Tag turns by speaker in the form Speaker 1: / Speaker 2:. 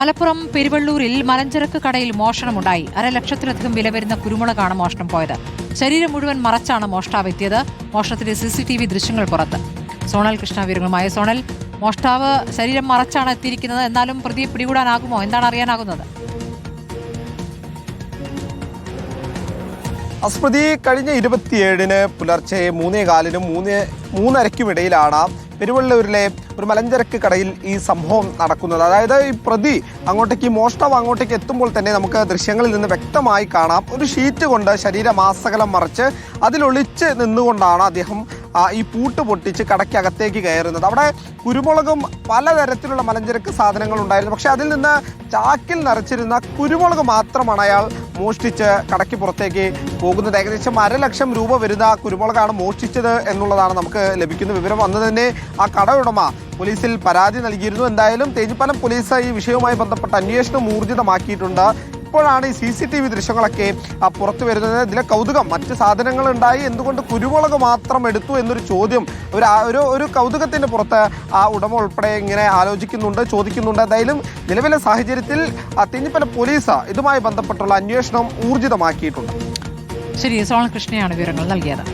Speaker 1: മലപ്പുറം പെരുവള്ളൂരിൽ മലഞ്ചരക്ക് കടയിൽ മോഷണമുണ്ടായി. 1.5 ലക്ഷത്തിലധികം വില വരുന്ന കുരുമുളകാണ് മോഷണം പോയത്. ശരീരം മുഴുവൻ മറച്ചാണ് മോഷ്ടാവ് എത്തിയത്. മോഷണത്തിന്റെ CCTV ദൃശ്യങ്ങൾ പുറത്ത്. സോണൽ കൃഷ്ണ വിവരങ്ങളുമായി. സോണൽ, മോഷ്ടാവ് ശരീരം മറച്ചാണ് എത്തിയിരിക്കുന്നത്. എന്നാലും പ്രതിയെ പിടികൂടാനാകുമോ? എന്താണ് അറിയാനാകുന്നത്?
Speaker 2: അസ്മൃതി, കഴിഞ്ഞ 27-ന് പുലർച്ചെ 3:15-നും 3:30-നും ഇടയിലാണ് പെരുവള്ളൂരിലെ ഒരു മലഞ്ചരക്ക് കടയിൽ ഈ സംഭവം നടക്കുന്നത്. അതായത് ഈ പ്രതി മോഷ്ടാവ് അങ്ങോട്ടേക്ക് എത്തുമ്പോൾ തന്നെ നമുക്ക് ദൃശ്യങ്ങളിൽ നിന്ന് വ്യക്തമായി കാണാം. ഒരു ഷീറ്റ് കൊണ്ട് ശരീരമാസകലം മറച്ച് അതിലൊളിച്ച് നിന്നുകൊണ്ടാണ് അദ്ദേഹം ഈ പൂട്ട് പൊട്ടിച്ച് കടയ്ക്കകത്തേക്ക് കയറുന്നത്. അവിടെ കുരുമുളകും പലതരത്തിലുള്ള മലഞ്ചരക്ക് സാധനങ്ങൾ ഉണ്ടായിരുന്നു. പക്ഷെ അതിൽ നിന്ന് ചാക്കിൽ നിറച്ചിരുന്ന കുരുമുളക് മാത്രമാണ് അയാൾ മോഷ്ടിച്ച് കടയ്ക്ക് പുറത്തേക്ക് പോകുന്നത്. ഏകദേശം 1.5 ലക്ഷം രൂപ വരുന്ന കുരുമുളകാണ് മോഷ്ടിച്ചത് എന്നുള്ളതാണ് നമുക്ക് ലഭിക്കുന്ന വിവരം. അന്ന് തന്നെ ആ കട ഉടമ പോലീസിൽ പരാതി നൽകിയിരുന്നു. എന്തായാലും തേഞ്ഞിപ്പാലം പോലീസ് ഈ വിഷയവുമായി ബന്ധപ്പെട്ട അന്വേഷണം ഊർജിതമാക്കിയിട്ടുണ്ട്. ഇപ്പോഴാണ് ഈ CCTV ദൃശ്യങ്ങളൊക്കെ പുറത്തു വരുന്നത്. ഇതിലെ കൗതുകം, മറ്റ് സാധനങ്ങൾ ഉണ്ടായി, എന്തുകൊണ്ട് കുരുമുളക് മാത്രം എടുത്തു എന്നൊരു ചോദ്യം ഒരു കൗതുകത്തിന്റെ പുറത്ത് ആ ഉടമ ഉൾപ്പെടെ ഇങ്ങനെ ആലോചിക്കുന്നുണ്ട്, ചോദിക്കുന്നുണ്ട്. എന്തായാലും നിലവിലെ സാഹചര്യത്തിൽ തേഞ്ഞിപ്പാലം പോലീസ് ഇതുമായി ബന്ധപ്പെട്ടുള്ള അന്വേഷണം ഊർജിതമാക്കിയിട്ടുണ്ട്.
Speaker 1: ശരി, സോണൽ കൃഷ്ണയാണ് വിവരങ്ങൾ നൽകിയത്.